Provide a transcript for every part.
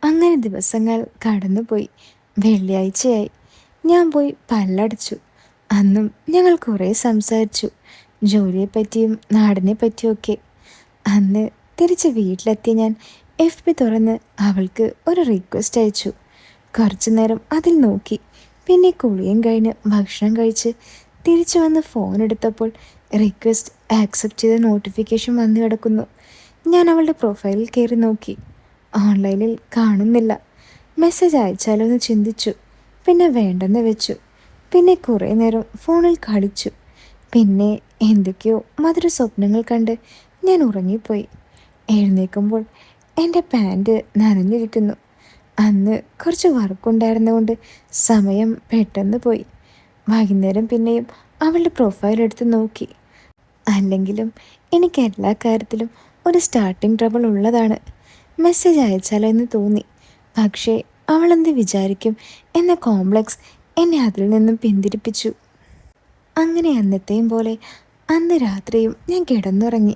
അങ്ങനെ ദിവസങ്ങൾ കടന്നുപോയി. വെള്ളിയാഴ്ചയായി. ഞാൻ പോയി പല്ലടച്ചു. അന്നും ഞങ്ങൾ കുറേ സംസാരിച്ചു, ജോലിയെപ്പറ്റിയും നാടിനെ പറ്റിയൊക്കെ. അന്ന് തിരിച്ച് വീട്ടിലെത്തിയ ഞാൻ FB തുറന്ന് അവൾക്ക് ഒരു റിക്വസ്റ്റ് അയച്ചു. കുറച്ചു നേരം അതിൽ നോക്കി. പിന്നെ കുളിയും കഴിഞ്ഞ് ഭക്ഷണം കഴിച്ച് തിരിച്ചു വന്ന് ഫോൺ എടുത്തപ്പോൾ റിക്വസ്റ്റ് ആക്സെപ്റ്റ് ചെയ്ത നോട്ടിഫിക്കേഷൻ വന്നു കിടക്കുന്നു. ഞാൻ അവളുടെ പ്രൊഫൈലിൽ കയറി നോക്കി. ഓൺലൈനിൽ കാണുന്നില്ല. മെസ്സേജ് അയച്ചാലോ എന്ന് ചിന്തിച്ചു. പിന്നെ വേണ്ടെന്ന് വെച്ചു. പിന്നെ കുറേ നേരം ഫോണിൽ കളിച്ചു. പിന്നെ എന്തൊക്കെയോ മധുര സ്വപ്നങ്ങൾ കണ്ട് ഞാൻ ഉറങ്ങിപ്പോയി. എഴുന്നേൽക്കുമ്പോൾ എൻ്റെ പാൻറ് നനഞ്ഞിരിക്കുന്നു. അന്ന് കുറച്ച് വർക്കുണ്ടായിരുന്നുകൊണ്ട് സമയം പെട്ടെന്ന് പോയി. വൈകുന്നേരം പിന്നെയും അവളുടെ പ്രൊഫൈൽ എടുത്ത് നോക്കി. അല്ലെങ്കിലും എനിക്ക് എല്ലാ കാര്യത്തിലും ഒരു സ്റ്റാർട്ടിങ് ട്രബിൾ ഉള്ളതാണ്. മെസ്സേജ് അയച്ചാലോ എന്ന് തോന്നി. പക്ഷേ അവളെന്ത് വിചാരിക്കും എന്ന കോംപ്ലക്സ് എന്നെ അതിൽ നിന്നും പിന്തിരിപ്പിച്ചു. അങ്ങനെ അന്നത്തെയും പോലെ അന്ന് രാത്രിയും ഞാൻ കിടന്നുറങ്ങി.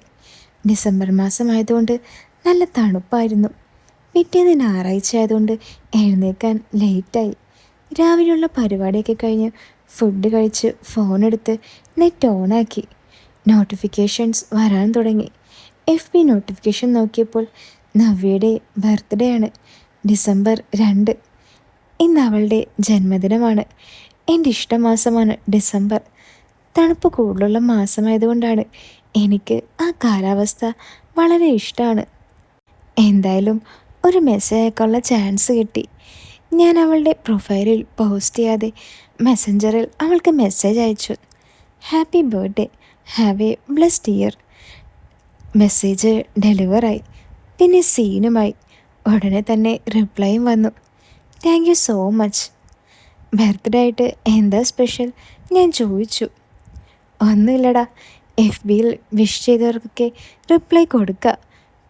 ഡിസംബർ മാസമായതുകൊണ്ട് നല്ല തണുപ്പായിരുന്നു. പിറ്റേന്ന് ഞായറാഴ്ച ആയതുകൊണ്ട് എഴുന്നേൽക്കാൻ ലേറ്റായി. രാവിലെയുള്ള പരിപാടിയൊക്കെ കഴിഞ്ഞ് ഫുഡ് കഴിച്ച് ഫോണെടുത്ത് നെറ്റ് ഓണാക്കി. നോട്ടിഫിക്കേഷൻസ് വരാൻ തുടങ്ങി. FB നോട്ടിഫിക്കേഷൻ നോക്കിയപ്പോൾ നവ്യയുടെ ബർത്ത്ഡേ ആണ്. ഡിസംബർ 2. ഇന്ന് അവളുടെ ജന്മദിനമാണ്. എൻ്റെ ഇഷ്ടമാസമാണ് ഡിസംബർ. തണുപ്പ് കൂടുതലുള്ള മാസമായതുകൊണ്ടാണ് എനിക്ക് ആ കാലാവസ്ഥ വളരെ ഇഷ്ടമാണ്. എന്തായാലും ഒരു മെസ്സേജ് അയക്കാനുള്ള ചാൻസ് കിട്ടി. ഞാൻ അവളുടെ പ്രൊഫൈലിൽ പോസ്റ്റ് ചെയ്യാതെ മെസ്സഞ്ചറിൽ അവൾക്ക് മെസ്സേജ് അയച്ചു. Happy birthday, have a blessed year. Message ഡെലിവറായി. പിന്നെ സീനുമായി. ഉടനെ തന്നെ റിപ്ലൈയും വന്നു. Thank you so much. Birthday ആയിട്ട് എന്താ സ്പെഷ്യൽ? ഞാൻ ചോദിച്ചു. ഒന്നുമില്ലടാ, FBയിൽ വിഷ് ചെയ്തവർക്കൊക്കെ റിപ്ലൈ കൊടുക്കുക,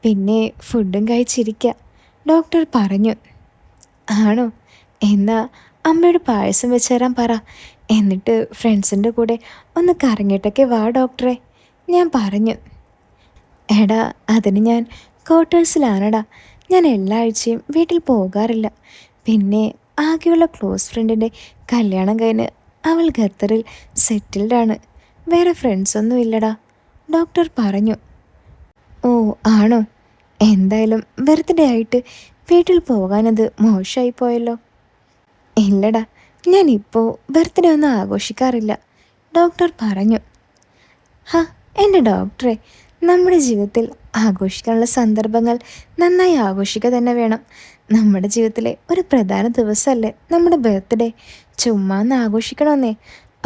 പിന്നെ ഫുഡും കഴിച്ചിരിക്കുക, ഡോക്ടർ പറഞ്ഞു. ആണോ? എന്നാ അമ്മയോട് പായസം വെച്ച് തരാൻ പറ. എന്നിട്ട് ഫ്രണ്ട്സിൻ്റെ കൂടെ ഒന്ന് കറങ്ങിയിട്ടൊക്കെ വാ ഡോക്ടറെ, ഞാൻ പറഞ്ഞു. എടാ, അതിന് ഞാൻ ക്വാർട്ടേഴ്സിലാണടാ. ഞാൻ എല്ലാ ആഴ്ചയും വീട്ടിൽ പോകാറില്ല. പിന്നെ ആകെയുള്ള ക്ലോസ് ഫ്രണ്ടിൻ്റെ കല്യാണം കഴിഞ്ഞ് അവൾ ഖത്തറിൽ സെറ്റിൽഡാണ്. വേറെ ഫ്രണ്ട്സൊന്നും ഇല്ലടാ, ഡോക്ടർ പറഞ്ഞു. ഓ ആണോ? എന്തായാലും ബർത്ത്ഡേ ആയിട്ട് വീട്ടിൽ പോകാനത് മോശമായി പോയല്ലോ. ഇല്ലടാ, ഞാനിപ്പോൾ ബർത്ത്ഡേ ഒന്നും ആഘോഷിക്കാറില്ല, ഡോക്ടർ പറഞ്ഞു. എൻ്റെ ഡോക്ടറെ, നമ്മുടെ ജീവിതത്തിൽ ആഘോഷിക്കാനുള്ള സന്ദർഭങ്ങൾ നന്നായി ആഘോഷിക്കുക തന്നെ വേണം. നമ്മുടെ ജീവിതത്തിലെ ഒരു പ്രധാന ദിവസമല്ലേ നമ്മുടെ ബർത്ത്ഡേ. ചുമ്മാ ഒന്ന് ആഘോഷിക്കണമെന്നേ.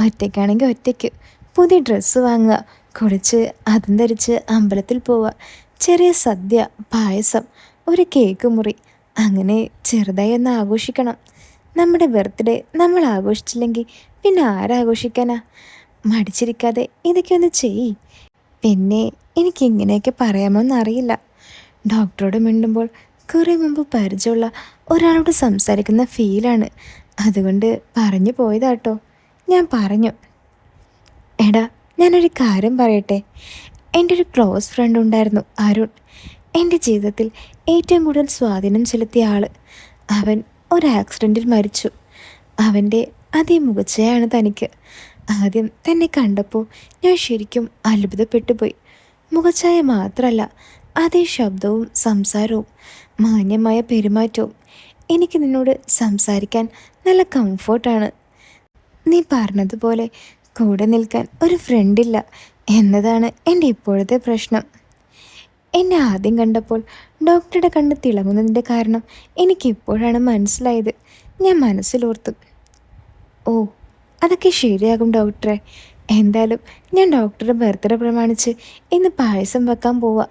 ഒറ്റയ്ക്കാണെങ്കിൽ ഒറ്റയ്ക്ക് പുതിയ ഡ്രസ്സ് വാങ്ങുക, കുളിച്ച് അതും ധരിച്ച് അമ്പലത്തിൽ പോവുക, ചെറിയ സദ്യ, പായസം, ഒരു കേക്ക് മുറി, അങ്ങനെ ചെറുതായി ഒന്ന് ആഘോഷിക്കണം. നമ്മുടെ ബർത്ത്ഡേ നമ്മൾ ആഘോഷിച്ചില്ലെങ്കിൽ പിന്നെ ആരാഘോഷിക്കാനാ? മടിച്ചിരിക്കാതെ ഇതൊക്കെ ഒന്ന് ചെയ്യ്. പിന്നെ എനിക്കിങ്ങനെയൊക്കെ പറയാമോയെന്നറിയില്ല. ഡോക്ടറോട് മിണ്ടുമ്പോൾ കുറേ മുമ്പ് പരിചയമുള്ള ഒരാളോട് സംസാരിക്കുന്ന ഫീലാണ്. അതുകൊണ്ട് പറഞ്ഞു പോയതാട്ടോ. ഞാൻ പറഞ്ഞു. എടാ, ഞാനൊരു കാര്യം പറയട്ടെ. എൻ്റെ ഒരു ക്ലോസ് ഫ്രണ്ട് ഉണ്ടായിരുന്നു, അരുൺ. എൻ്റെ ജീവിതത്തിൽ ഏറ്റവും കൂടുതൽ സ്വാധീനം ചെലുത്തിയ ആൾ. അവൻ ഒരു ആക്സിഡൻറ്റിൽ മരിച്ചു. അവൻ്റെ അതേ മുഖച്ഛയാണ് തനിക്ക്. ആദ്യം തന്നെ കണ്ടപ്പോൾ ഞാൻ ശരിക്കും അത്ഭുതപ്പെട്ടു പോയി. മുഖച്ഛായ മാത്രമല്ല, അതേ ശബ്ദവും സംസാരവും മാന്യമായ പെരുമാറ്റവും. എനിക്ക് നിന്നോട് സംസാരിക്കാൻ നല്ല കംഫർട്ടാണ്. നീ പറഞ്ഞതുപോലെ കൂടെ നിൽക്കാൻ ഒരു ഫ്രണ്ടില്ല എന്നതാണ് എൻ്റെ ഇപ്പോഴത്തെ പ്രശ്നം. എന്നെ ആദ്യം കണ്ടപ്പോൾ ഡോക്ടറുടെ കണ്ണ് തിളങ്ങുന്നതിൻ്റെ കാരണം എനിക്കിപ്പോഴാണ് മനസ്സിലായത്. ഞാൻ മനസ്സിലോർത്തു. ഓ, അതൊക്കെ ശരിയാകും ഡോക്ടറെ. എന്തായാലും ഞാൻ ഡോക്ടറുടെ ബർത്ത്ഡേ പ്രമാണിച്ച് ഇന്ന് പായസം വെക്കാൻ പോവാ.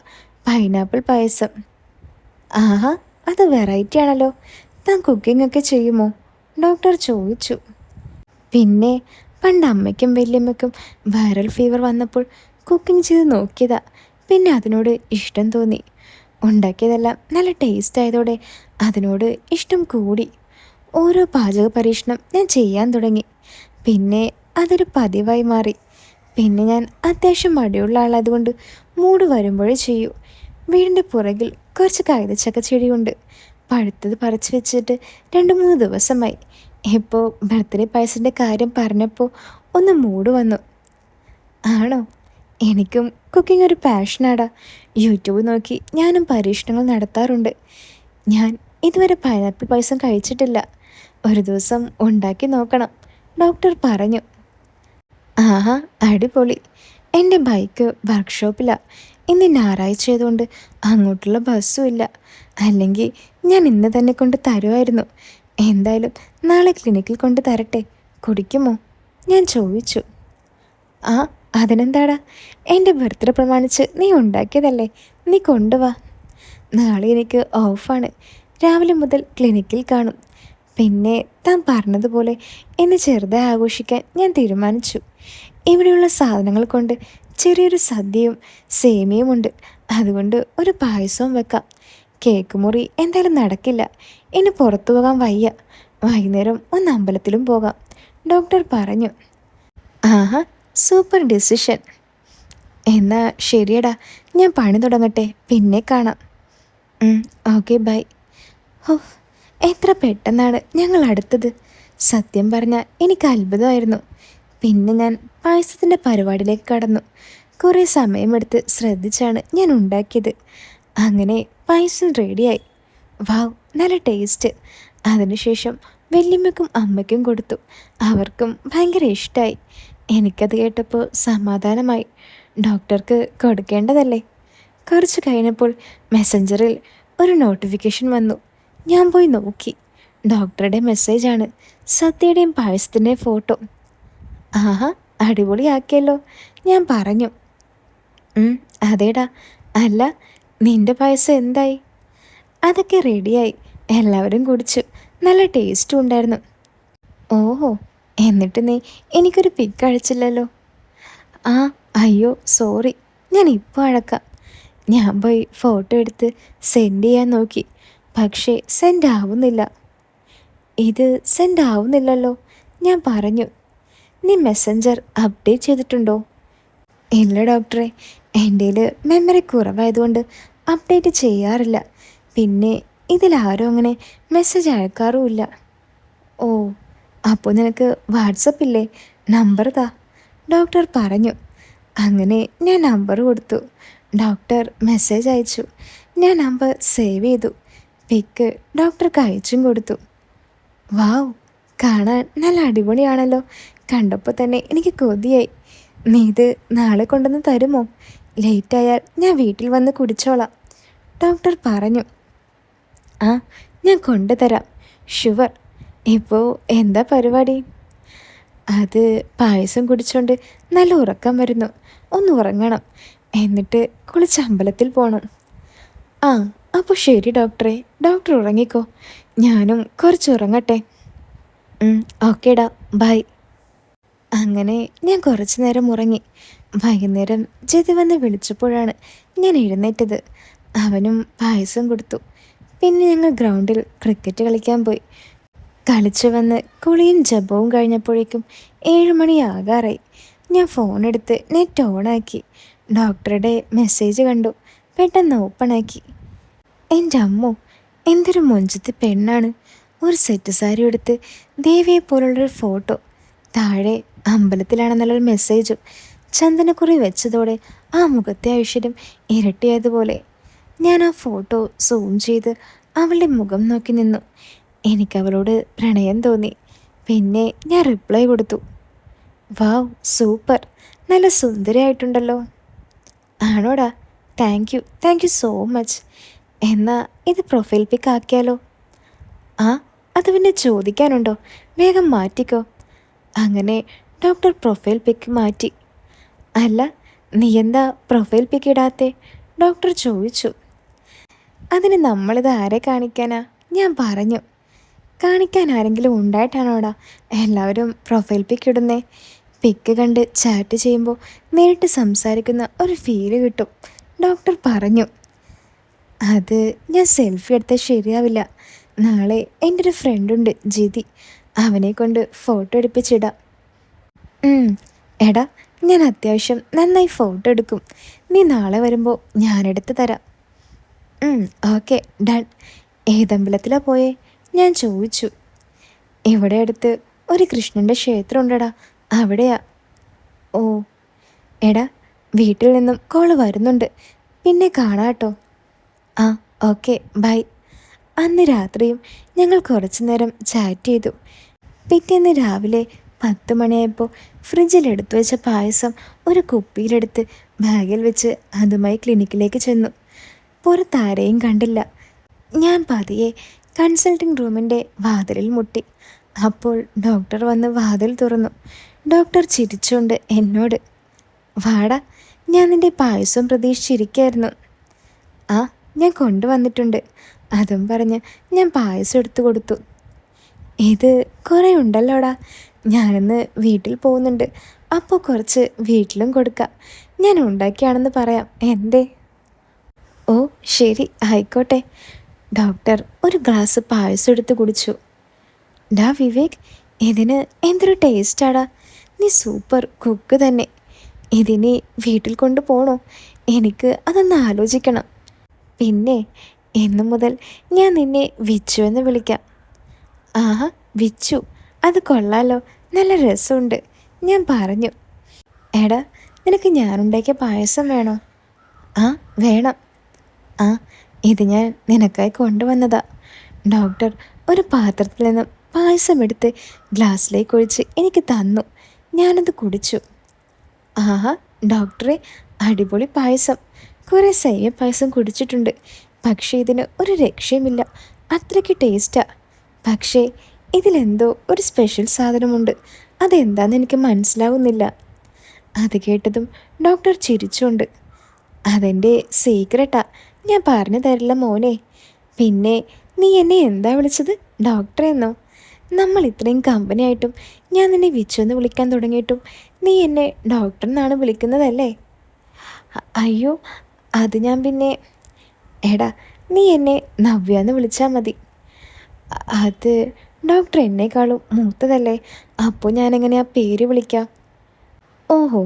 പൈനാപ്പിൾ പായസം. ആഹാ, അത് വെറൈറ്റി ആണല്ലോ. താൻ കുക്കിംഗ് ഒക്കെ ചെയ്യുമോ? ഡോക്ടർ ചോദിച്ചു. പിന്നെ പണ്ട് അമ്മയ്ക്കും വല്യമ്മയ്ക്കും വൈറൽ ഫീവർ വന്നപ്പോൾ കുക്കിംഗ് ചെയ്ത് നോക്കിയതാ. പിന്നെ അതിനോട് ഇഷ്ടം തോന്നി. ഉണ്ടാക്കിയതെല്ലാം നല്ല ടേസ്റ്റ് ആയതോടെ അതിനോട് ഇഷ്ടം കൂടി. ഓരോ പാചക പരീക്ഷണം ഞാൻ ചെയ്യാൻ തുടങ്ങി. പിന്നെ അതൊരു പതിവായി മാറി. പിന്നെ ഞാൻ അത്യാവശ്യം മടിയുള്ള ആളായതുകൊണ്ട് മൂഡ് വരുമ്പോഴേ ചെയ്യൂ. വീടിൻ്റെ പുറകിൽ കുറച്ച് കൈതച്ചക്ക ചെടിയുണ്ട്. പഴുത്തത് പറിച്ചു വെച്ചിട്ട് 2-3 ദിവസമായി. ഇപ്പോൾ ബർത്ത്ഡേ പായസത്തിൻ്റെ കാര്യം പറഞ്ഞപ്പോൾ ഒന്ന് മൂഡ് വന്നു. ആണോ? എനിക്കും കുക്കിംഗ് ഒരു പാഷനാടാ. യൂട്യൂബ് നോക്കി ഞാനും പരീക്ഷണങ്ങൾ നടത്താറുണ്ട്. ഞാൻ ഇതുവരെ പൈനാപ്പിൾ പായസം കഴിച്ചിട്ടില്ല. ഒരു ദിവസം ഉണ്ടാക്കി നോക്കണം, ഡോക്ടർ പറഞ്ഞു. ആഹാ, അടിപൊളി. എൻ്റെ ബൈക്ക് വർക്ക്ഷോപ്പിലാണ്. ഇന്ന് ഞായറാഴ്ച ആയതുകൊണ്ട് അങ്ങോട്ടുള്ള ബസ്സും ഇല്ല. അല്ലെങ്കിൽ ഞാൻ ഇന്ന് തന്നെ കൊണ്ട് തരുമായിരുന്നു. എന്തായാലും നാളെ ക്ലിനിക്കിൽ കൊണ്ട് തരട്ടെ, കുടിക്കുമോ? ഞാൻ ചോദിച്ചു. ആ, അതിനെന്താടാ, എൻ്റെ ബർത്ത്ഡേ പ്രമാണിച്ച് നീ ഉണ്ടാക്കിയതല്ലേ, നീ കൊണ്ടുവാ. നാളെ എനിക്ക് ഓഫാണ്. രാവിലെ മുതൽ ക്ലിനിക്കിൽ കാണും. പിന്നെ താൻ പറഞ്ഞതുപോലെ എന്നെ ചെറുതായി ആഘോഷിക്കാൻ ഞാൻ തീരുമാനിച്ചു. ഇവിടെയുള്ള സാധനങ്ങൾ കൊണ്ട് ചെറിയൊരു സദ്യയും സേമിയുമുണ്ട്. അതുകൊണ്ട് ഒരു പായസവും വെക്കാം. കേക്ക് മുറി എന്തായാലും നടക്കില്ല. ഇനി പുറത്തു പോകാൻ വയ്യ. വൈകുന്നേരം ഒന്ന് അമ്പലത്തിലും പോകാം, ഡോക്ടർ പറഞ്ഞു. ആഹാ, സൂപ്പർ ഡിസിഷൻ. എന്നാ ശരിയടാ, ഞാൻ പണി തുടങ്ങട്ടെ, പിന്നെ കാണാം. Okay, bye. ഹോ, എത്ര പെട്ടെന്നാണ് ഞങ്ങൾ അടുത്തത്. സത്യം പറഞ്ഞാൽ എനിക്ക് അത്ഭുതമായിരുന്നു. പിന്നെ ഞാൻ പായസത്തിൻ്റെ പരിപാടിയിലേക്ക് കടന്നു. കുറേ സമയമെടുത്ത് ശ്രദ്ധിച്ചാണ് ഞാൻ ഉണ്ടാക്കിയത്. അങ്ങനെ പായസം റെഡിയായി. വാവ്, നല്ല ടേസ്റ്റ്. അതിനുശേഷം വല്യമ്മയ്ക്കും അമ്മയ്ക്കും കൊടുത്തു. അവർക്കും ഭയങ്കര ഇഷ്ടമായി. എനിക്കത് കേട്ടപ്പോൾ സമാധാനമായി. ഡോക്ടർക്ക് കൊടുക്കേണ്ടതല്ലേ. കുറച്ച് കഴിഞ്ഞപ്പോൾ മെസ്സഞ്ചറിൽ ഒരു നോട്ടിഫിക്കേഷൻ വന്നു. ഞാൻ പോയി നോക്കി. ഡോക്ടറുടെ മെസ്സേജാണ്, സത്യയുടെയും പായസത്തിൻ്റെയും ഫോട്ടോ. ആഹാ, അടിപൊളിയാക്കിയല്ലോ, ഞാൻ പറഞ്ഞു. അതേടാ. അല്ല, നിൻ്റെ പായസം എന്തായി? അതൊക്കെ റെഡിയായി. എല്ലാവരും കുടിച്ചു. നല്ല ടേസ്റ്റും ഉണ്ടായിരുന്നു. ഓഹോ, എന്നിട്ട് നീ എനിക്കൊരു പിക്ക് അയച്ചില്ലല്ലോ. ആ, അയ്യോ സോറി, ഞാൻ ഇപ്പോൾ അഴക്കാം. ഞാൻ പോയി ഫോട്ടോ എടുത്ത് സെൻഡ് ചെയ്യാൻ നോക്കി. പക്ഷേ സെൻഡ് ആവുന്നില്ല. ഇത് സെൻഡ് ആവുന്നില്ലല്ലോ, ഞാൻ പറഞ്ഞു. നീ മെസ്സഞ്ചർ അപ്ഡേറ്റ് ചെയ്തിട്ടുണ്ടോ? ഇല്ല ഡോക്ടറെ, എൻ്റെ മെമ്മറി കുറവായതുകൊണ്ട് അപ്ഡേറ്റ് ചെയ്യാറില്ല. പിന്നെ ഇതിലാരും അങ്ങനെ മെസ്സേജ് അയക്കാറുമില്ല. ഓ, അപ്പോൾ നിനക്ക് വാട്സപ്പ് ഇല്ലേ? നമ്പർ താ, ഡോക്ടർ പറഞ്ഞു. അങ്ങനെ ഞാൻ നമ്പർ കൊടുത്തു. ഡോക്ടർ മെസ്സേജ് അയച്ചു. ഞാൻ നമ്പർ സേവ് ചെയ്തു. പിക്ക് ഡോക്ടർക്ക് അയച്ചും കൊടുത്തു. വാവ്, കാണാൻ നല്ല അടിപൊളിയാണല്ലോ. കണ്ടപ്പോൾ തന്നെ എനിക്ക് കൊതിയായി. നീ ഇത് നാളെ കൊണ്ടുവന്ന് തരുമോ? ലേറ്റായാൽ ഞാൻ വീട്ടിൽ വന്ന് കുടിച്ചോളാം, ഡോക്ടർ പറഞ്ഞു. ആ, ഞാൻ കൊണ്ടുതരാം, ഷുവർ. ഇപ്പോൾ എന്താ പരിപാടി? അത് പായസം കുടിച്ചോണ്ട് നല്ല ഉറക്കം വരുന്നു. ഒന്ന് ഉറങ്ങണം, എന്നിട്ട് കുളിച്ച് അമ്പലത്തിൽ പോകണം. ആ, അപ്പോൾ ശരി ഡോക്ടറെ, ഡോക്ടർ ഉറങ്ങിക്കോ. ഞാനും കുറച്ച് ഉറങ്ങട്ടെ. ഓക്കേടാ, ബൈ. അങ്ങനെ ഞാൻ കുറച്ചു നേരം ഉറങ്ങി. വൈകുന്നേരം ജതി വന്ന് വിളിച്ചപ്പോഴാണ് ഞാൻ എഴുന്നേറ്റത്. അവനും പായസം കൊടുത്തു. പിന്നെ ഞങ്ങൾ ഗ്രൗണ്ടിൽ ക്രിക്കറ്റ് കളിക്കാൻ പോയി. കളിച്ചു വന്ന് കുളിയും ജപവും കഴിഞ്ഞപ്പോഴേക്കും 7 മണിയാകാറായി. ഞാൻ ഫോണെടുത്ത് നെറ്റ് ഓണാക്കി. ഡോക്ടറുടെ മെസ്സേജ് കണ്ടു. പെട്ടെന്ന് ഓപ്പണാക്കി. എൻ്റെ അമ്മോ, എന്തൊരു മൊഞ്ചത്തി പെണ്ണാണ്. ഒരു സെറ്റ് സാരി എടുത്ത് ദേവിയെ പോലുള്ളൊരു ഫോട്ടോ. താഴെ അമ്പലത്തിലാണെന്നുള്ളൊരു മെസ്സേജും. ചന്ദനക്കുറി വെച്ചതോടെ ആ മുഖത്തെ ഐശ്വര്യം ഇരട്ടിയായതുപോലെ. ഞാൻ ആ ഫോട്ടോ സൂം ചെയ്ത് അവളുടെ മുഖം നോക്കി നിന്നു. എനിക്കവളോട് പ്രണയം തോന്നി. പിന്നെ ഞാൻ റിപ്ലൈ കൊടുത്തു. വാവ്, സൂപ്പർ, നല്ല സുന്ദരിയായിട്ടുണ്ടല്ലോ. ആണോടാ? Thank you so much. എന്നാൽ ഇത് പ്രൊഫൈൽ പിക്ക് ആക്കിയാലോ? ആ, അത് പിന്നെ ചോദിക്കാനുണ്ടോ? വേഗം മാറ്റിക്കോ. അങ്ങനെ ഡോക്ടർ പ്രൊഫൈൽ പിക്ക് മാറ്റി. അല്ല, നീ എന്താ പ്രൊഫൈൽ പിക്ക് ഇടാത്തെ? ഡോക്ടർ ചോദിച്ചു. അതിന് നമ്മളിത് ആരെ കാണിക്കാനാ? ഞാൻ പറഞ്ഞു. കാണിക്കാൻ ആരെങ്കിലും ഉണ്ടായിട്ടാണോടാ എല്ലാവരും പ്രൊഫൈൽ പിക്ക് ഇടുന്നേ? പിക്ക് കണ്ട് ചാറ്റ് ചെയ്യുമ്പോൾ നേരിട്ട് സംസാരിക്കുന്ന ഒരു ഫീല് കിട്ടും, ഡോക്ടർ പറഞ്ഞു. അത് ഞാൻ സെൽഫി എടുത്താൽ ശരിയാവില്ല. നാളെ എൻ്റെ ഒരു ഫ്രണ്ടുണ്ട് ജിതി, അവനെ കൊണ്ട് ഫോട്ടോ എടുപ്പിച്ചിടാം. എടാ, ഞാൻ അത്യാവശ്യം നന്നായി ഫോട്ടോ എടുക്കും. നീ നാളെ വരുമ്പോൾ ഞാനെടുത്ത് തരാം. Okay, done. ഏതമ്പലത്തിലാ പോയേ? ഞാൻ ചോദിച്ചു. ഇവിടെ അടുത്ത് ഒരു കൃഷ്ണൻ്റെ ക്ഷേത്രം ഉണ്ടടാ, അവിടെയാ. ഓ, എടാ, വീട്ടിൽ നിന്നും കോള് വരുന്നുണ്ട്, പിന്നെ കാണാട്ടോ. ആ, ഓക്കെ, ബൈ. അന്ന് രാത്രിയും ഞങ്ങൾ കുറച്ചു നേരം ചാറ്റ് ചെയ്തു. പിറ്റേന്ന് രാവിലെ 10 മണിയായപ്പോൾ ഫ്രിഡ്ജിൽ എടുത്തു വെച്ച പായസം ഒരു കുപ്പിയിലെടുത്ത് ബാഗിൽ വെച്ച് അതുമായി ക്ലിനിക്കിലേക്ക് ചെന്നു. പുറത്താരെയും കണ്ടില്ല. ഞാൻ പതിയെ കൺസൾട്ടിംഗ് റൂമിൻ്റെ വാതിലിൽ മുട്ടി. അപ്പോൾ ഡോക്ടർ വന്ന് വാതിൽ തുറന്നു. ഡോക്ടർ ചിരിച്ചുകൊണ്ട് എന്നോട്, വാടാ, ഞാൻ നിൻ്റെ പായസം പ്രതീക്ഷിച്ചിരിക്കുകയായിരുന്നു. ആ, ഞാൻ കൊണ്ടുവന്നിട്ടുണ്ട്. അതും പറഞ്ഞ് ഞാൻ പായസം എടുത്തു കൊടുത്തു. ഇത് കുറേ ഉണ്ടല്ലോടാ, ഞാനിന്ന് വീട്ടിൽ പോകുന്നുണ്ട്, അപ്പോൾ കുറച്ച് വീട്ടിലും കൊടുക്കാം. ഞാൻ ഉണ്ടാക്കിയാണെന്ന് പറയാം. എന്തേ? ഓ ശരി, ആയിക്കോട്ടെ. ഡോക്ടർ ഒരു ഗ്ലാസ് പായസം എടുത്ത് കുടിച്ചു. ഡാ വിവേക്, ഇതിന് എന്തൊരു ടേസ്റ്റാടാ. നീ സൂപ്പർ കുക്ക് തന്നെ. ഇതിനി വീട്ടിൽ കൊണ്ടുപോകണോ? എനിക്ക് അതൊന്ന് ആലോചിക്കണം. പിന്നെ ഇന്നു മുതൽ ഞാൻ നിന്നെ വിച്ചു എന്ന് വിളിക്കാം. ആഹാ, വിച്ചു, അത് കൊള്ളാലോ, നല്ല രസമുണ്ട്. ഞാൻ പറഞ്ഞു. എടാ, നിനക്ക് ഞാനുണ്ടാക്കിയ പായസം വേണോ? ആ, വേണം. ആ, ഇത് ഞാൻ നിനക്കായി കൊണ്ടുവന്നതാ. ഡോക്ടർ ഒരു പാത്രത്തിൽ നിന്നും പായസം എടുത്ത് ഗ്ലാസ്സിലേക്ക് ഒഴിച്ച് എനിക്ക് തന്നു. ഞാനത് കുടിച്ചു. ആഹാ ഡോക്ടറെ, അടിപൊളി പായസം. കുറേ സേമിയ പായസം കുടിച്ചിട്ടുണ്ട്, പക്ഷേ ഇതിന് ഒരു രക്ഷയുമില്ല. അത്രയ്ക്ക് ടേസ്റ്റാ. പക്ഷേ ഇതിലെന്തോ ഒരു സ്പെഷ്യൽ സാധനമുണ്ട്. അതെന്താണെന്ന് എനിക്ക് മനസ്സിലാവുന്നില്ല. അത് കേട്ടതും ഡോക്ടർ ചിരിച്ചുകൊണ്ട്, അതെൻ്റെ സീക്രട്ടാ, ഞാൻ പറഞ്ഞു തരില്ല മോനെ. പിന്നെ നീ എന്നെ എന്താ വിളിച്ചത്, ഡോക്ടറെ എന്നോ? നമ്മൾ ഇത്രയും കമ്പനി ആയിട്ടും ഞാൻ നിന്നെ വിച്ചു എന്ന് വിളിക്കാൻ തുടങ്ങിയിട്ടും നീ എന്നെ ഡോക്ടർ എന്നാണ് വിളിക്കുന്നതല്ലേ? അയ്യോ, അത് ഞാൻ പിന്നെ. എടാ, നീ എന്നെ നവ്യ എന്ന് വിളിച്ചാൽ മതി. അത് ഡോക്ടർ എന്നെക്കാളും മൂത്തതല്ലേ, അപ്പോൾ ഞാനെങ്ങനെ ആ പേര് വിളിക്കാം? ഓഹോ,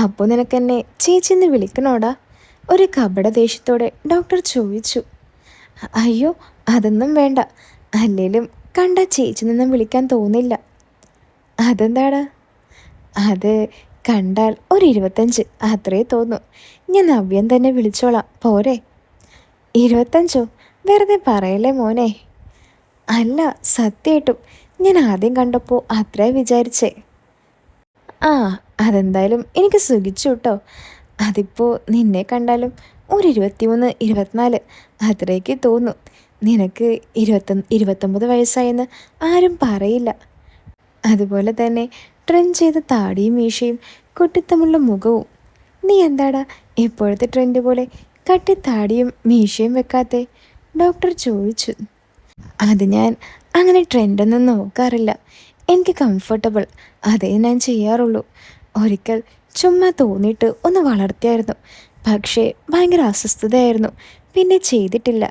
അപ്പോൾ നിനക്കെന്നെ ചേച്ചിന്ന് വിളിക്കണോടാ? ഒരു കപട ദേഷ്യത്തോടെ ഡോക്ടർ ചോദിച്ചു. അയ്യോ, അതൊന്നും വേണ്ട. അല്ലേലും കണ്ട ചേച്ചി നിന്നും വിളിക്കാൻ തോന്നില്ല. അതെന്താടാ? അത് കണ്ടാൽ ഒരു 25 അത്രേ തോന്നും. ഞാൻ നവ്യൻ തന്നെ വിളിച്ചോളാം, പോരെ? 25? വെറുതെ പറയല്ലേ മോനെ. അല്ല, സത്യമായിട്ടും ഞാൻ ആദ്യം കണ്ടപ്പോൾ അത്രേ വിചാരിച്ചേ. ആ, അതെന്തായാലും എനിക്ക് സുഖിച്ചു കേട്ടോ. അതിപ്പോൾ നിന്നെ കണ്ടാലും ഒരു 23, 24 അത്രയ്ക്ക് തോന്നും. നിനക്ക് 29 വയസ്സായെന്ന് ആരും പറയില്ല. അതുപോലെ തന്നെ ട്രെൻഡ് ചെയ്ത താടിയും മീശയും കുട്ടിത്തമുള്ള മുഖവും. നീ എന്താടാ ഇപ്പോഴത്തെ ട്രെൻഡ് പോലെ കട്ടിത്താടിയും മീശയും വെക്കാത്തെ? ഡോക്ടർ ചോദിച്ചു. അത് ഞാൻ അങ്ങനെ ട്രെൻഡൊന്നും നോക്കാറില്ല. എനിക്ക് കംഫർട്ടബിൾ അതേ ഞാൻ ചെയ്യാറുള്ളൂ. ഒരിക്കൽ ചുമ്മാ തോന്നിയിട്ട് ഒന്ന് വളർത്തിയായിരുന്നു, പക്ഷേ ഭയങ്കര അസ്വസ്ഥതയായിരുന്നു, പിന്നെ ചെയ്തിട്ടില്ല.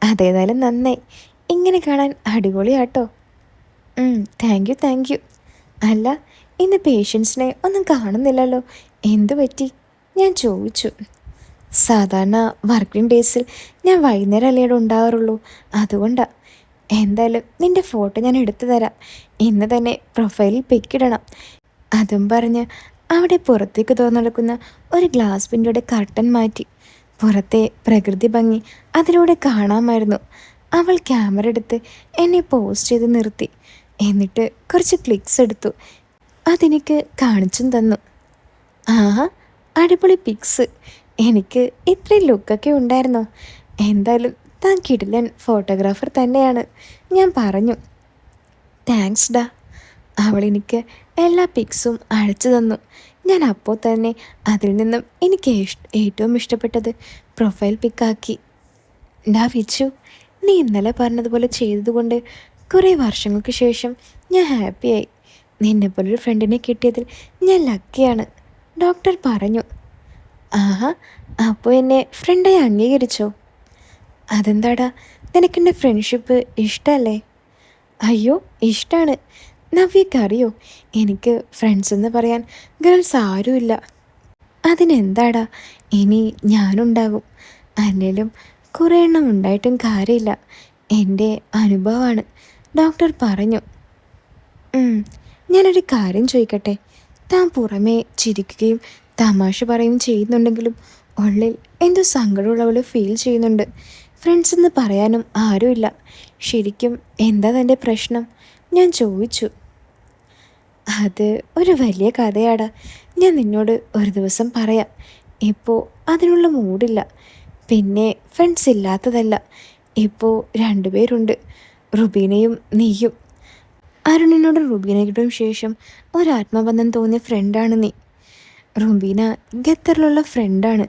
അതേതായാലും നന്നായി. ഇങ്ങനെ കാണാൻ അടിപൊളിയാട്ടോ. Thank you. അല്ല, ഇന്ന് പേഷ്യൻസിനെ ഒന്നും കാണുന്നില്ലല്ലോ, എന്തു പറ്റി? ഞാൻ ചോദിച്ചു. സാധാരണ വർക്കിംഗ് ഡേയ്സിൽ ഞാൻ വൈകുന്നേരം അല്ലേടെ ഉണ്ടാകാറുള്ളൂ, അതുകൊണ്ടാണ്. എന്തായാലും നിൻ്റെ ഫോട്ടോ ഞാൻ എടുത്തു തരാം. ഇന്ന് തന്നെ പ്രൊഫൈലിൽ പിക്കിടണം. അതും പറഞ്ഞ് അവിടെ പുറത്തേക്ക് തുറന്നെടുക്കുന്ന ഒരു ഗ്ലാസ് വിൻഡോയുടെ കർട്ടൻ മാറ്റി. പുറത്തെ പ്രകൃതി ഭംഗി അതിലൂടെ കാണാമായിരുന്നു. അവൾ ക്യാമറ എടുത്ത് എന്നെ പോസ്റ്റ് ചെയ്ത് നിർത്തി. എന്നിട്ട് കുറച്ച് ക്ലിക്സ് എടുത്തു. അതെനിക്ക് കാണിച്ചും തന്നു. ആഹാ, അടിപൊളി പിക്സ്. എനിക്ക് ഇത്രയും ലുക്കൊക്കെ ഉണ്ടായിരുന്നോ? എന്തായാലും താൻ കിടിലൻ ഫോട്ടോഗ്രാഫർ തന്നെയാണ്, ഞാൻ പറഞ്ഞു. താങ്ക്സ് ഡാ. അവളെനിക്ക് എല്ലാ പിക്സും അയച്ചു തന്നു. ഞാൻ അപ്പോൾ തന്നെ അതിൽ നിന്നും എനിക്ക് ഏറ്റവും ഇഷ്ടപ്പെട്ടത് പ്രൊഫൈൽ പിക്കാക്കി. ഡാ വിച്ചു, നീ ഇന്നലെ പറഞ്ഞതുപോലെ ചെയ്തതുകൊണ്ട് കുറേ വർഷങ്ങൾക്ക് ശേഷം ഞാൻ ഹാപ്പിയായി. നിന്നെപ്പോലൊരു ഫ്രണ്ടിനെ കിട്ടിയതിൽ ഞാൻ ലക്കിയാണ്, ഡോക്ടർ പറഞ്ഞു. ആഹാ, അപ്പോൾ എന്നെ ഫ്രണ്ടായി അംഗീകരിച്ചോ? അതെന്താടാ, നിനക്കെൻ്റെ ഫ്രണ്ട്ഷിപ്പ് ഇഷ്ടമല്ലേ? അയ്യോ, ഇഷ്ടമാണ്. നവ്യക്കറിയോ, എനിക്ക് ഫ്രണ്ട്സ് എന്ന് പറയാൻ ഗേൾസ് ആരുമില്ല. അതിനെന്താടാ, ഇനി ഞാനുണ്ടാകും. അല്ലെങ്കിലും കുറേ എണ്ണം ഉണ്ടായിട്ടും കാര്യമില്ല. എൻ്റെ അനുഭവമാണ്. ഡോക്ടർ പറഞ്ഞു. ഞാനൊരു കാര്യം ചോദിക്കട്ടെ? താൻ പുറമേ ചിരിക്കുകയും തമാശ പറയുകയും ചെയ്യുന്നുണ്ടെങ്കിലും ഉള്ളിൽ എന്തോ സങ്കടമുള്ള പോലെ ഫീൽ ചെയ്യുന്നുണ്ട്. ഫ്രണ്ട്സ് എന്ന് പറയാനും ആരുമില്ല. ശരിക്കും എന്താ തൻ്റെ പ്രശ്നം? ഞാൻ ചോദിച്ചു. അത് ഒരു വലിയ കഥയാടാ. ഞാൻ നിന്നോട് ഒരു ദിവസം പറയാം. ഇപ്പോൾ അതിനുള്ള മൂഡില്ല. പിന്നെ ഫ്രണ്ട്സ് ഇല്ലാത്തതല്ല, ഇപ്പോൾ രണ്ടുപേരുണ്ട്, റുബീനയും നീയും. അരുണിനോടും റുബീനയോടും ശേഷം ഒരാത്മബന്ധം തോന്നിയ ഫ്രണ്ടാണ് നീ. റുബീന ഖത്തറിലുള്ള ഫ്രണ്ടാണ്,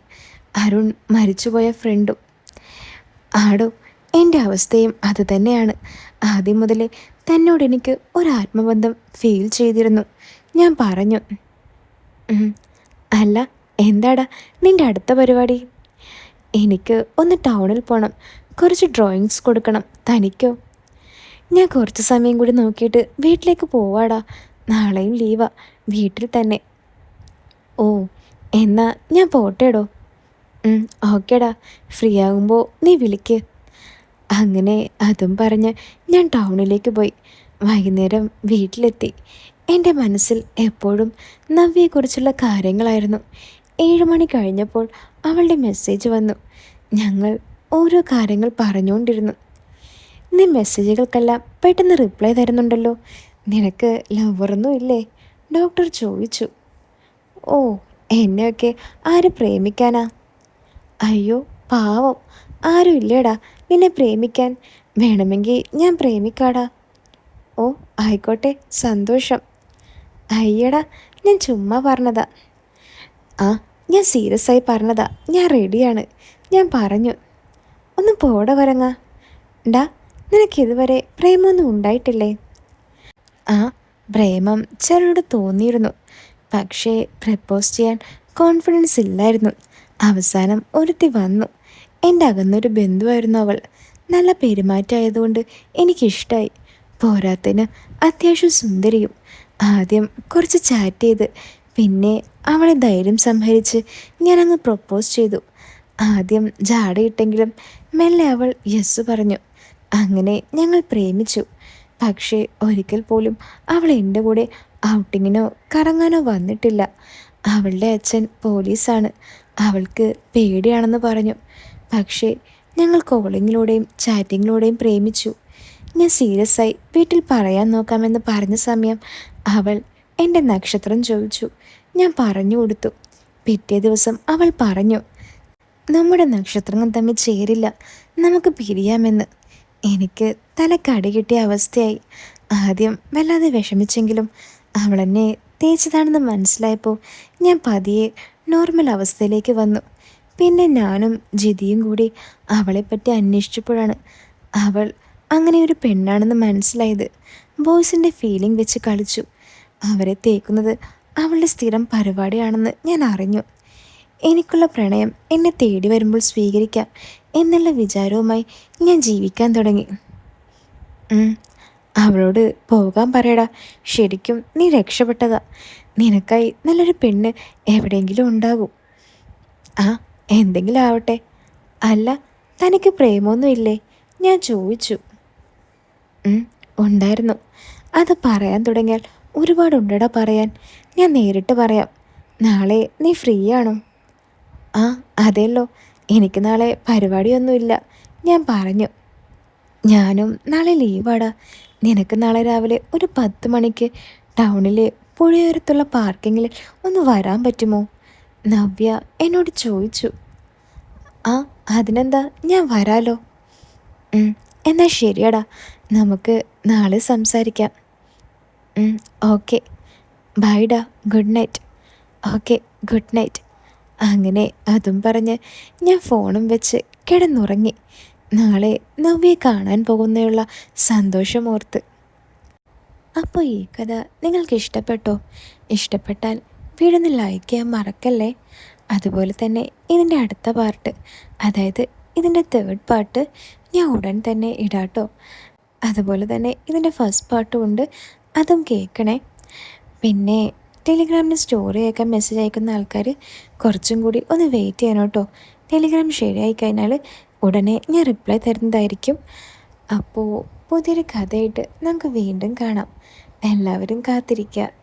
അരുൺ മരിച്ചുപോയ ഫ്രണ്ടും. ആടോ, എൻ്റെ അവസ്ഥയും അത് തന്നെയാണ്. ആദ്യം മുതലേ തന്നോട് എനിക്ക് ഒരാത്മബന്ധം ഫീൽ ചെയ്തിരുന്നു. ഞാൻ പറഞ്ഞു. അല്ല, എന്താടാ നിൻ്റെ അടുത്ത പരിപാടി? എനിക്ക് ഒന്ന് ടൗണിൽ പോകണം, കുറച്ച് ഡ്രോയിങ്സ് കൊടുക്കണം. തനിക്കോ? ഞാൻ കുറച്ച് സമയം കൂടി നോക്കിയിട്ട് വീട്ടിലേക്ക് പോവാടാ. നാളെയും ലീവാ, വീട്ടിൽ തന്നെ. ഓ, എന്നാ ഞാൻ പോട്ടേടോ. ഓക്കേടാ, ഫ്രീ ആകുമ്പോൾ നീ വിളിക്ക്. അങ്ങനെ അതും പറഞ്ഞ് ഞാൻ ടൗണിലേക്ക് പോയി. വൈകുന്നേരം വീട്ടിലെത്തി. എൻ്റെ മനസ്സിൽ എപ്പോഴും നവ്യയെക്കുറിച്ചുള്ള കാര്യങ്ങളായിരുന്നു. 7 മണി കഴിഞ്ഞപ്പോൾ അവളുടെ മെസ്സേജ് വന്നു. ഞങ്ങൾ ഓരോ കാര്യങ്ങൾ പറഞ്ഞുകൊണ്ടിരുന്നു. നീ മെസ്സേജുകൾക്കെല്ലാം പെട്ടെന്ന് റിപ്ലൈ തരുന്നുണ്ടല്ലോ. നിനക്ക് ലവറൊന്നും ഇല്ലേ? ഡോക്ടർ ചോദിച്ചു. ഓ, എന്നെയൊക്കെ ആര് പ്രേമിക്കാനാ? അയ്യോ പാവം, ആരും ഇല്ലേടാ നിന്നെ പ്രേമിക്കാൻ. വേണമെങ്കിൽ ഞാൻ പ്രേമിക്കാടാ. ഓ ആയിക്കോട്ടെ, സന്തോഷം. അയ്യടാ, ഞാൻ ചുമ്മാ പറഞ്ഞതാ. ആ, ഞാൻ സീരിയസ് ആയി പറഞ്ഞതാ. ഞാൻ റെഡിയാണ്. ഞാൻ പറഞ്ഞു. ഒന്ന് പോടെ വരങ്ങാ. ഡാ, നിനക്കിതുവരെ പ്രേമമൊന്നും ഉണ്ടായിട്ടില്ലേ? ആ, പ്രേമം ചിലരോട് തോന്നിയിരുന്നു. പക്ഷേ പ്രപ്പോസ് ചെയ്യാൻ കോൺഫിഡൻസ് ഇല്ലായിരുന്നു. അവസാനം ഒരുത്തി വന്നു. എൻ്റെ അകന്നൊരു ബന്ധുവായിരുന്നു അവൾ. നല്ല പെരുമാറ്റമായതുകൊണ്ട് എനിക്കിഷ്ടമായി. പോരാത്തതിന് അത്യാവശ്യം സുന്ദരിയും. ആദ്യം കുറച്ച് ചാറ്റ് ചെയ്ത് പിന്നെ അവളെ ധൈര്യം സംഹരിച്ച് ഞാനങ്ങ് പ്രപ്പോസ് ചെയ്തു. ആദ്യം ജാടയിട്ടെങ്കിലും മെല്ലെ അവൾ യെസ് പറഞ്ഞു. അങ്ങനെ ഞങ്ങൾ പ്രേമിച്ചു. പക്ഷേ ഒരിക്കൽ പോലും അവൾ എൻ്റെ കൂടെ ഔട്ടിങ്ങിനോ കറങ്ങാനോ വന്നിട്ടില്ല. അവളുടെ അച്ഛൻ പോലീസാണ്. അവൾക്ക് പേടിയാണെന്ന് പറഞ്ഞു. പക്ഷേ ഞങ്ങൾ കോളിങ്ങിലൂടെയും ചാറ്റിങ്ങിലൂടെയും പ്രേമിച്ചു. ഞാൻ സീരിയസ് ആയി വീട്ടിൽ പറയാൻ നോക്കാമെന്ന് പറഞ്ഞ സമയം അവൾ എൻ്റെ നക്ഷത്രം ചോദിച്ചു. ഞാൻ പറഞ്ഞു കൊടുത്തു. പിറ്റേ ദിവസം അവൾ പറഞ്ഞു, നമ്മുടെ നക്ഷത്രങ്ങൾ തമ്മിൽ ചേരില്ല, നമുക്ക് പിരിയാമെന്ന്. എനിക്ക് തലക്കടി കിട്ടിയ അവസ്ഥയായി. ആദ്യം വല്ലാതെ വിഷമിച്ചെങ്കിലും അവളെന്നെ തേച്ചതാണെന്ന് മനസ്സിലായപ്പോൾ ഞാൻ പതിയെ നോർമൽ അവസ്ഥയിലേക്ക് വന്നു. പിന്നെ ഞാനും ജിതിയും കൂടി അവളെപ്പറ്റി അന്വേഷിച്ചപ്പോഴാണ് അവൾ അങ്ങനെ ഒരു പെണ്ണാണെന്ന് മനസ്സിലായത്. ബോയ്സിൻ്റെ ഫീലിംഗ് വെച്ച് കളിച്ചു. അവരെ തേക്കുന്നത് അവളുടെ സ്ഥിരം പരിപാടിയാണെന്ന് ഞാൻ അറിഞ്ഞു. എനിക്കുള്ള പ്രണയം എന്നെ തേടി വരുമ്പോൾ സ്വീകരിക്കാം എന്നുള്ള വിചാരവുമായി ഞാൻ ജീവിക്കാൻ തുടങ്ങി. അവളോട് പോകാൻ പറയടാ. ശരിക്കും നീ രക്ഷപ്പെട്ടതാ. നിനക്കായി നല്ലൊരു പെണ്ണ് എവിടെയെങ്കിലും ഉണ്ടാകും. ആ, എന്തെങ്കിലും ആവട്ടെ. അല്ല, തനിക്ക് പ്രേമമൊന്നും ഇല്ലേ? ഞാൻ ചോദിച്ചു. ഉണ്ടായിരുന്നു. അത് പറയാൻ തുടങ്ങിയാൽ ഒരുപാടുണ്ടടാ പറയാൻ. ഞാൻ നേരിട്ട് പറയാം. നാളെ നീ ഫ്രീ ആണോ? ആ, അതെല്ലോ, എനിക്ക് നാളെ പരിപാടിയൊന്നുമില്ല. ഞാൻ പറഞ്ഞു. ഞാനും നാളെ ലീവാടാ. നിനക്ക് നാളെ രാവിലെ ഒരു 10 മണിക്ക് ടൗണിലെ പുഴയോരത്തുള്ള പാർക്കിങ്ങിൽ ഒന്ന് വരാൻ പറ്റുമോ? നവ്യ എന്നോട് ചോദിച്ചു. ആ, അതിനെന്താ, ഞാൻ വരാലോ. എന്നാൽ ശരിയടാ, നമുക്ക് നാളെ സംസാരിക്കാം. ഓക്കെ, ബൈഡാ, good night. Okay, good night. അങ്ങനെ അതും പറഞ്ഞ് ഞാൻ ഫോണും വെച്ച് കിടന്നുറങ്ങി. നാളെ നവ്യയെ കാണാൻ പോകുന്നതിനുള്ള സന്തോഷമോർത്ത്. അപ്പോൾ ഈ കഥ നിങ്ങൾക്ക് ഇഷ്ടപ്പെട്ടോ? ഇഷ്ടപ്പെട്ടാൽ വീടൊന്ന് ലൈക്ക് ചെയ്യാൻ മറക്കല്ലേ. അതുപോലെ തന്നെ ഇതിൻ്റെ അടുത്ത പാർട്ട്, അതായത് ഇതിൻ്റെ 3rd പാർട്ട് ഞാൻ ഉടൻ തന്നെ ഇടാട്ടോ. അതുപോലെ തന്നെ ഇതിൻ്റെ ഫസ്റ്റ് പാർട്ടും ഉണ്ട്, അതും കേൾക്കണേ. പിന്നെ ടെലിഗ്രാമിന് സ്റ്റോറി അയക്കാൻ മെസ്സേജ് അയക്കുന്ന ആൾക്കാർ കുറച്ചും കൂടി ഒന്ന് വെയിറ്റ് ചെയ്യണം കേട്ടോ. ടെലിഗ്രാം ശരിയായി കഴിഞ്ഞാൽ ഉടനെ ഞാൻ റിപ്ലൈ തരുന്നതായിരിക്കും. അപ്പോൾ പുതിയൊരു കഥയായിട്ട് നമുക്ക് വീണ്ടും കാണാം. എല്ലാവരും കാത്തിരിക്കുക.